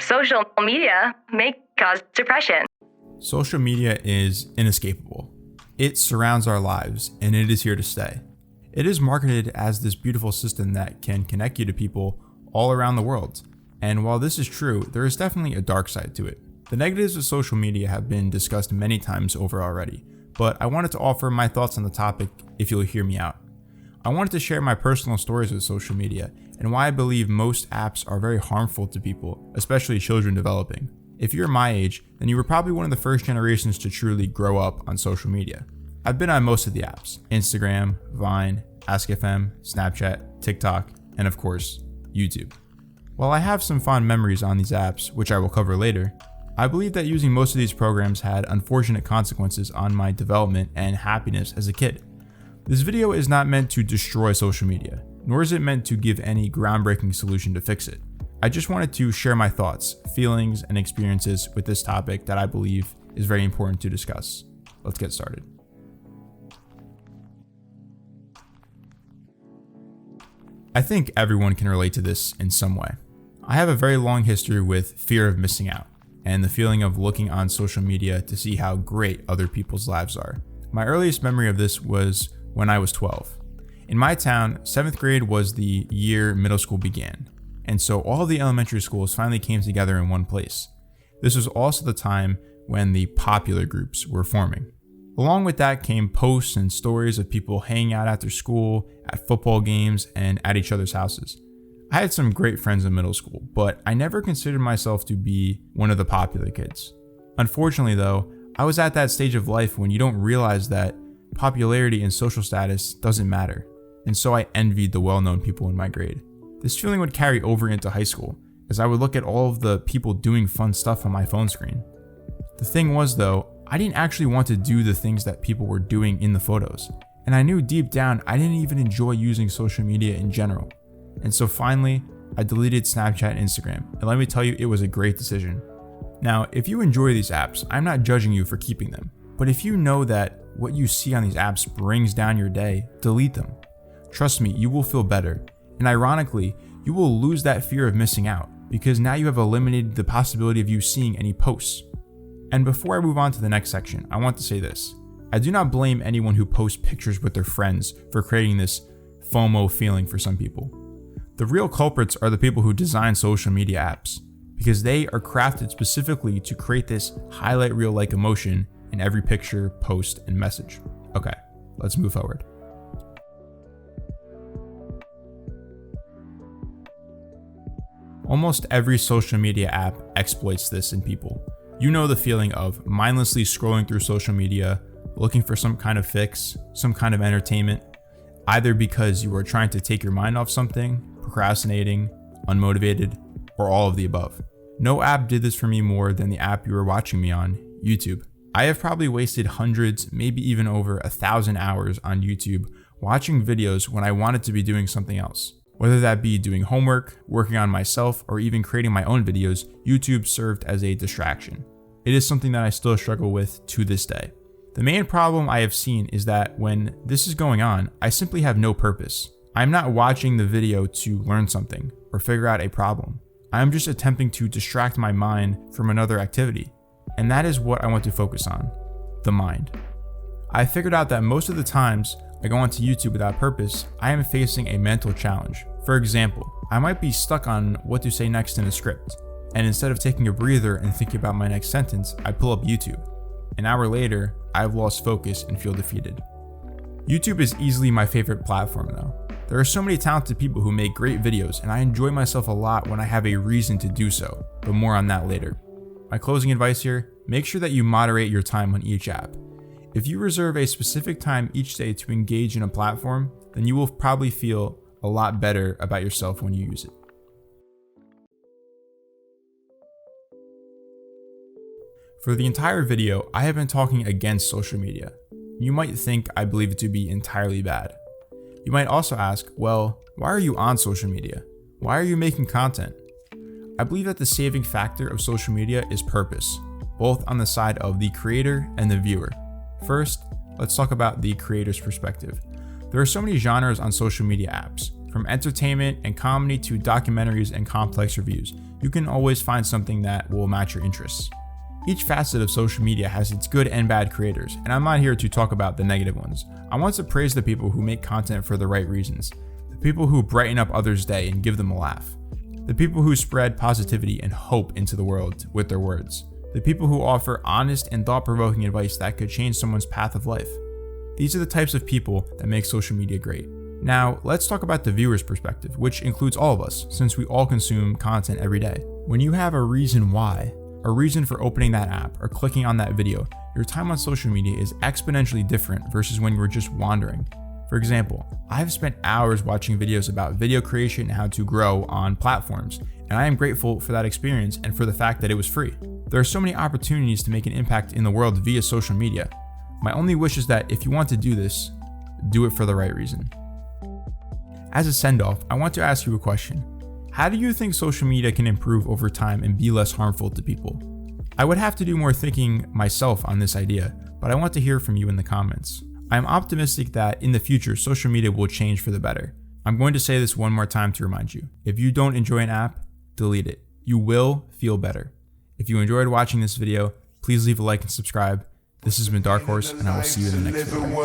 Social media may cause depression. Social media is inescapable. It surrounds our lives, and it is here to stay. It is marketed as this beautiful system that can connect you to people all around the world. And while this is true, there is definitely a dark side to it. The negatives of social media have been discussed many times over already, but I wanted to offer my thoughts on the topic if you'll hear me out. I wanted to share my personal stories with social media and why I believe most apps are very harmful to people, especially children developing. If you're my age, then you were probably one of the first generations to truly grow up on social media. I've been on most of the apps: Instagram, Vine, AskFM, Snapchat, TikTok, and of course, YouTube. While I have some fond memories on these apps, which I will cover later, I believe that using most of these programs had unfortunate consequences on my development and happiness as a kid. This video is not meant to destroy social media, nor is it meant to give any groundbreaking solution to fix it. I just wanted to share my thoughts, feelings, and experiences with this topic that I believe is very important to discuss. Let's get started. I think everyone can relate to this in some way. I have a very long history with fear of missing out and the feeling of looking on social media to see how great other people's lives are. My earliest memory of this was when I was 12. In my town, 7th grade was the year middle school began, and so all the elementary schools finally came together in one place. This was also the time when the popular groups were forming. Along with that came posts and stories of people hanging out after school, at football games, and at each other's houses. I had some great friends in middle school, but I never considered myself to be one of the popular kids. Unfortunately though, I was at that stage of life when you don't realize that popularity and social status doesn't matter, and so I envied the well-known people in my grade. This feeling would carry over into high school, as I would look at all of the people doing fun stuff on my phone screen. The thing was though, I didn't actually want to do the things that people were doing in the photos, and I knew deep down I didn't even enjoy using social media in general. And so finally, I deleted Snapchat and Instagram, and let me tell you, it was a great decision. Now, if you enjoy these apps, I'm not judging you for keeping them, but if you know that what you see on these apps brings down your day, delete them. Trust me, you will feel better, and ironically, you will lose that fear of missing out, because now you have eliminated the possibility of you seeing any posts. And before I move on to the next section, I want to say this. I do not blame anyone who posts pictures with their friends for creating this FOMO feeling for some people. The real culprits are the people who design social media apps, because they are crafted specifically to create this highlight reel-like emotion in every picture, post, and message. Okay, let's move forward. Almost every social media app exploits this in people. You know the feeling of mindlessly scrolling through social media, looking for some kind of fix, some kind of entertainment, either because you are trying to take your mind off something, procrastinating, unmotivated, or all of the above. No app did this for me more than the app you were watching me on, YouTube. I have probably wasted hundreds, maybe even over 1,000 hours on YouTube watching videos when I wanted to be doing something else. Whether that be doing homework, working on myself, or even creating my own videos, YouTube served as a distraction. It is something that I still struggle with to this day. The main problem I have seen is that when this is going on, I simply have no purpose. I'm not watching the video to learn something or figure out a problem. I'm just attempting to distract my mind from another activity. And that is what I want to focus on, the mind. I figured out that most of the times I go onto YouTube without purpose, I am facing a mental challenge. For example, I might be stuck on what to say next in a script, and instead of taking a breather and thinking about my next sentence, I pull up YouTube. An hour later, I've lost focus and feel defeated. YouTube is easily my favorite platform though. There are so many talented people who make great videos, and I enjoy myself a lot when I have a reason to do so, but more on that later. My closing advice here, make sure that you moderate your time on each app. If you reserve a specific time each day to engage in a platform, then you will probably feel a lot better about yourself when you use it. For the entire video, I have been talking against social media. You might think I believe it to be entirely bad. You might also ask, well, why are you on social media? Why are you making content? I believe that the saving factor of social media is purpose, both on the side of the creator and the viewer. First, let's talk about the creator's perspective. There are so many genres on social media apps, From entertainment and comedy to documentaries and complex reviews, you can always find something that will match your interests. Each facet of social media has its good and bad creators, and I'm not here to talk about the negative ones. I want to praise the people who make content for the right reasons, the people who brighten up others' day and give them a laugh, the people who spread positivity and hope into the world with their words, the people who offer honest and thought-provoking advice that could change someone's path of life. These are the types of people that make social media great. Now, let's talk about the viewer's perspective, which includes all of us, since we all consume content every day. When you have a reason why, a reason for opening that app or clicking on that video, your time on social media is exponentially different versus when you're just wandering. For example, I've spent hours watching videos about video creation and how to grow on platforms, and I am grateful for that experience and for the fact that it was free. There are so many opportunities to make an impact in the world via social media. My only wish is that if you want to do this, do it for the right reason. As a send-off, I want to ask you a question. How do you think social media can improve over time and be less harmful to people? I would have to do more thinking myself on this idea, but I want to hear from you in the comments. I am optimistic that in the future, social media will change for the better. I'm going to say this one more time to remind you. If you don't enjoy an app, delete it. You will feel better. If you enjoyed watching this video, please leave a like and subscribe. This has been Dark Horse, and I will see you in the next video.